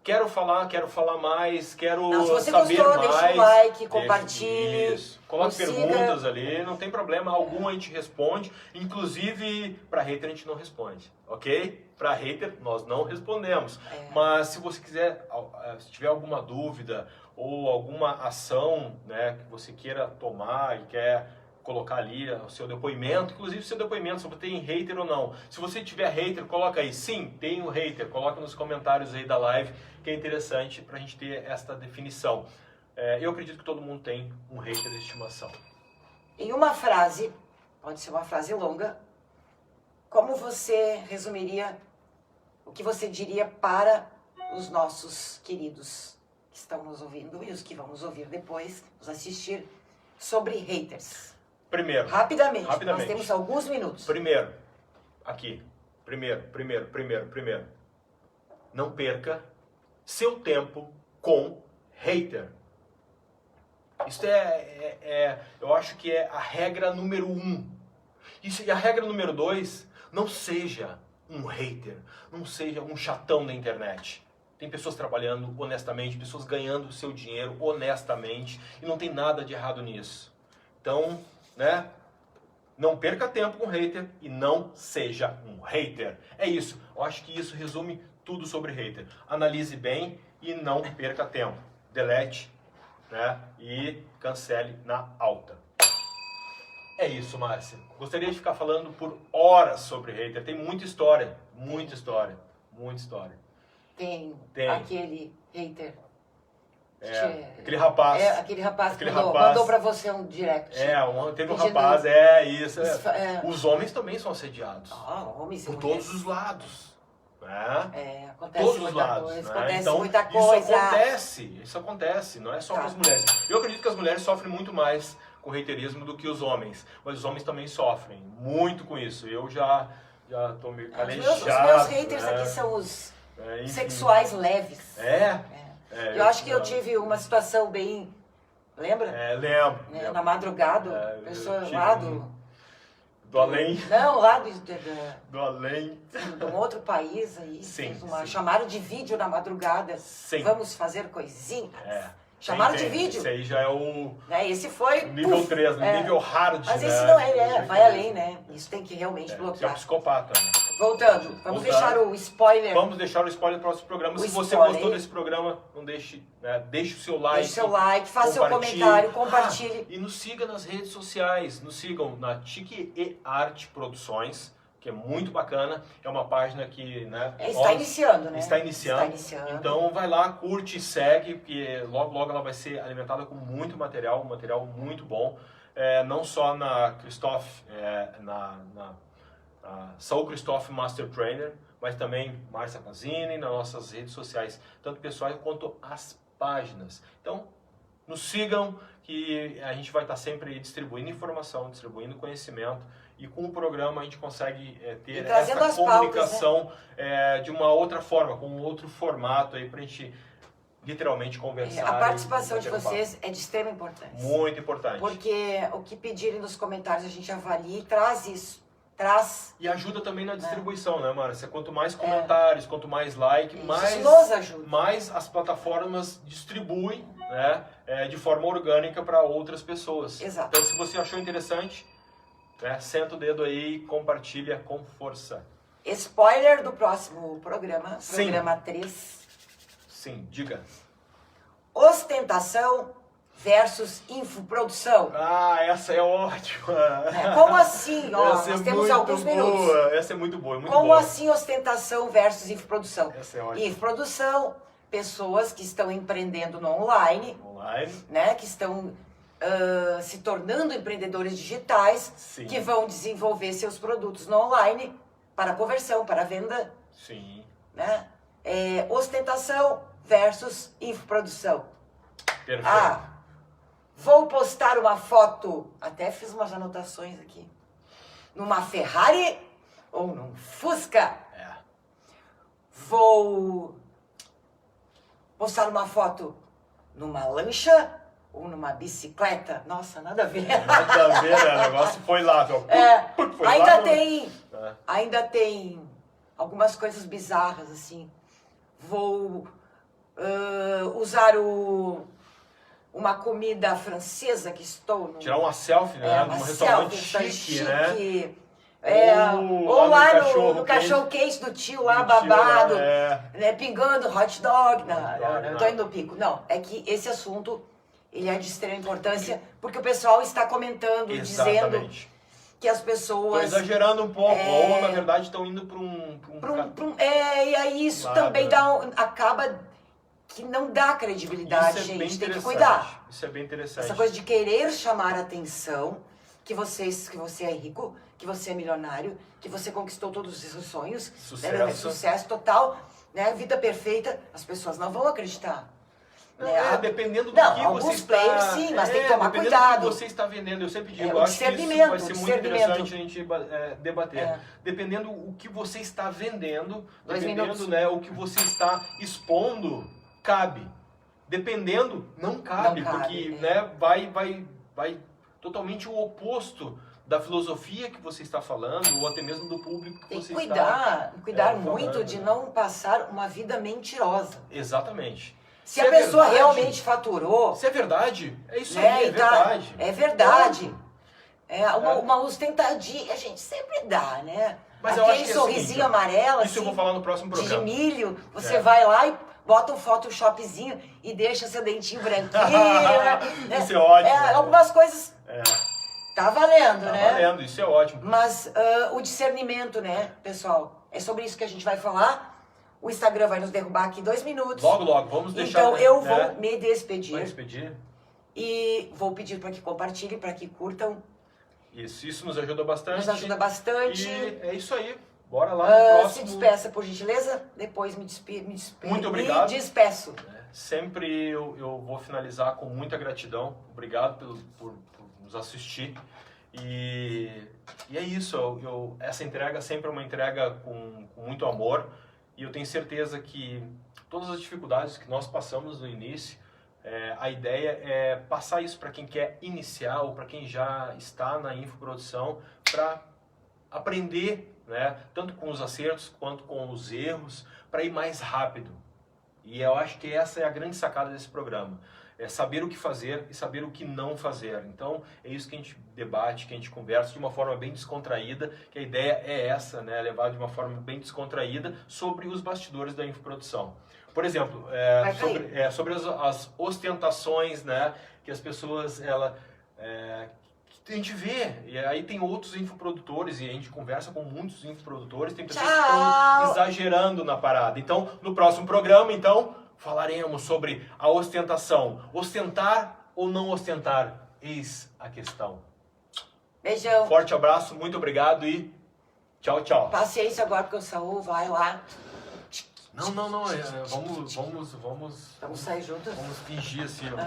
quero falar mais, quero saber mais. Se você gostou, deixa o like, compartilhe. Coloque perguntas ali, não tem problema, algum a gente responde. Inclusive, para hater a gente não responde, ok? Para hater nós não respondemos. Mas se você quiser, se tiver alguma dúvida ou alguma ação, né, que você queira tomar e quer colocar ali o seu depoimento, inclusive o seu depoimento, se você tem hater ou não. Se você tiver hater, coloca aí, sim, tenho hater, coloca nos comentários aí da live, que é interessante para a gente ter esta definição. eu acredito que todo mundo tem um hater de estimação. Em uma frase, pode ser uma frase longa, como você resumiria, o que você diria para os nossos queridos que estão nos ouvindo e os que vão nos ouvir depois, nos assistir, sobre haters? Primeiro. Rapidamente. Nós Rapidamente. temos alguns minutos. Primeiro. Primeiro. Não perca seu tempo com hater. Isso eu acho que é a regra número 1. E a regra número 2, não seja um hater, não seja um chatão da internet. Tem pessoas trabalhando honestamente, pessoas ganhando o seu dinheiro honestamente, e não tem nada de errado nisso. Então, né, não perca tempo com hater e não seja um hater. É isso, eu acho que isso resume tudo sobre hater. Analise bem e não perca tempo. Delete, né, e cancele na alta. É isso, Márcia. Gostaria de ficar falando por horas sobre hater. Tem muita história, muita história. Tem. Aquele hater. Aquele rapaz. Aquele rapaz que mandou pra você um direct. Teve um rapaz, isso. Os homens também são assediados. Homens e por mulheres. todos os lados. Acontece todos os muita lados, coisa, né? acontece Então, muita coisa. isso acontece, não é só com as mulheres. Eu acredito que as mulheres sofrem muito mais com haterismo do que os homens, mas os homens também sofrem muito com isso. Eu já tô meio calejado. Os meus haters aqui são os sexuais leves. Eu acho que eu tive uma situação bem... Lembra? Lembro. Na madrugada, pessoa lá do além. Não, lá do além. De um outro país aí. Sim. Chamaram de vídeo na madrugada. Sim. Vamos fazer coisinha. Chamaram de vídeo. Esse aí já é o... Esse foi... nível 3, nível hard, Mas né? esse não vai além, né? Isso tem que realmente bloquear. Você é um psicopata. Voltando, vamos deixar o spoiler. Vamos deixar o spoiler para o próximo programa. Se você gostou desse programa, não deixe, deixe o seu like. Deixe o seu like, faça seu comentário, compartilhe. E nos siga nas redes sociais. Nos sigam na Tique e Arte Produções, que é muito bacana. É uma página que... está iniciando, né? Está iniciando. Então vai lá, curte e segue, porque logo ela vai ser alimentada com muito material, um material muito bom. Não só na Christoph, na Saul Christoph Master Trainer, mas também Márcia Casini, nas nossas redes sociais, tanto pessoais quanto as páginas. Então, nos sigam, que a gente vai estar sempre distribuindo informação, distribuindo conhecimento, e com o programa a gente consegue ter essa comunicação pautas, né? De uma outra forma, com um outro formato aí, para a gente literalmente conversar. A participação de vocês é de extrema importância. Muito importante. Porque o que pedirem nos comentários a gente avalia e traz isso. E ajuda também na distribuição, né, Márcia? Quanto mais comentários, quanto mais like, mais as plataformas distribuem, né, de forma orgânica para outras pessoas. Exato. Então, se você achou interessante, senta o dedo aí e compartilha com força. Spoiler do próximo programa, programa 3. Sim, diga. Ostentação versus infoprodução. Essa é ótima. Como assim? Nós temos alguns minutos. Essa é muito boa, Como assim ostentação versus infoprodução? Essa é ótima. Infoprodução, pessoas que estão empreendendo no online, né? Que estão se tornando empreendedores digitais, Sim. que vão desenvolver seus produtos no online para conversão, para venda. Sim. Né? Ostentação versus infoprodução. Perfeito. Vou postar uma foto, até fiz umas anotações aqui, numa Ferrari ou num Fusca. Vou postar uma foto numa lancha ou numa bicicleta. Nossa, nada a ver. Nada a ver, o negócio foi lá. Ainda tem algumas coisas bizarras, assim. Vou usar uma comida francesa que estou... Tirar uma selfie, né? Num restaurante chique, né? Ou lá no cachorro quente do tio lá, babado, né? Pingando hot dog. Não tô indo no pico. Não, é que esse assunto, ele é de extrema importância, porque o pessoal está comentando, dizendo que as pessoas... Estão exagerando um pouco, ou na verdade estão indo para um... E aí isso também acaba que não dá credibilidade, Isso é bem gente. Tem que interessante. cuidar. Isso é bem interessante. Essa coisa de querer chamar a atenção, que você é rico, que você é milionário, que você conquistou todos os seus sonhos, né, sucesso total, né, vida perfeita, as pessoas não vão acreditar. Não, né? Dependendo do não, que alguns você está... players sim, mas tem que tomar cuidado. Do que você está vendendo, eu sempre digo, o acho que isso vai ser muito interessante a gente debater. Dependendo o que você está vendendo, dependendo, né, o que você está expondo, cabe. Dependendo, não cabe, porque né, vai totalmente o oposto da filosofia que você está falando, ou até mesmo do público que você está... Tem que cuidar muito de não passar uma vida mentirosa. Exatamente. Se a pessoa realmente faturou... Se é verdade, é isso aí, é verdade. É verdade. Uma ostentadinha, a gente sempre dá, né? Mas aquele sorrisinho amarelo, isso eu vou falar no próximo programa. De milho, você vai lá e bota um photoshopzinho e deixa seu dentinho branquinho. né? Isso é ótimo. Algumas coisas... Tá valendo, né? Tá valendo, isso é ótimo. Mas o discernimento, né, pessoal? É sobre isso que a gente vai falar. O Instagram vai nos derrubar aqui 2 minutos. Logo, vamos deixar... Então eu vou me despedir. Vai despedir? E vou pedir para que compartilhem, para que curtam. Isso nos ajuda bastante. Nos ajuda bastante. E é isso aí. Bora lá no próximo. Se despeça, por gentileza. Depois me despeço. Muito obrigado. Me despeço. Sempre eu vou finalizar com muita gratidão. Obrigado por nos assistir. E é isso. Essa entrega sempre é uma entrega com muito amor. E eu tenho certeza que todas as dificuldades que nós passamos no início, a ideia é passar isso para quem quer iniciar ou para quem já está na infoprodução, para aprender, né, tanto com os acertos quanto com os erros, para ir mais rápido. E eu acho que essa é a grande sacada desse programa. É saber o que fazer e saber o que não fazer. Então, é isso que a gente debate, que a gente conversa de uma forma bem descontraída, que a ideia é essa, né? Levar de uma forma bem descontraída sobre os bastidores da infoprodução. Por exemplo, sobre as ostentações, né? Que as pessoas, que a gente vê, e aí tem outros infoprodutores, e a gente conversa com muitos infoprodutores, tem pessoas que estão exagerando na parada. Então, no próximo programa, falaremos sobre a ostentação. Ostentar ou não ostentar? Eis a questão. Beijão. Forte abraço, muito obrigado e tchau, tchau. Paciência agora porque o Saul vai lá. Não. Vamos sair juntos? Vamos fingir assim, ó.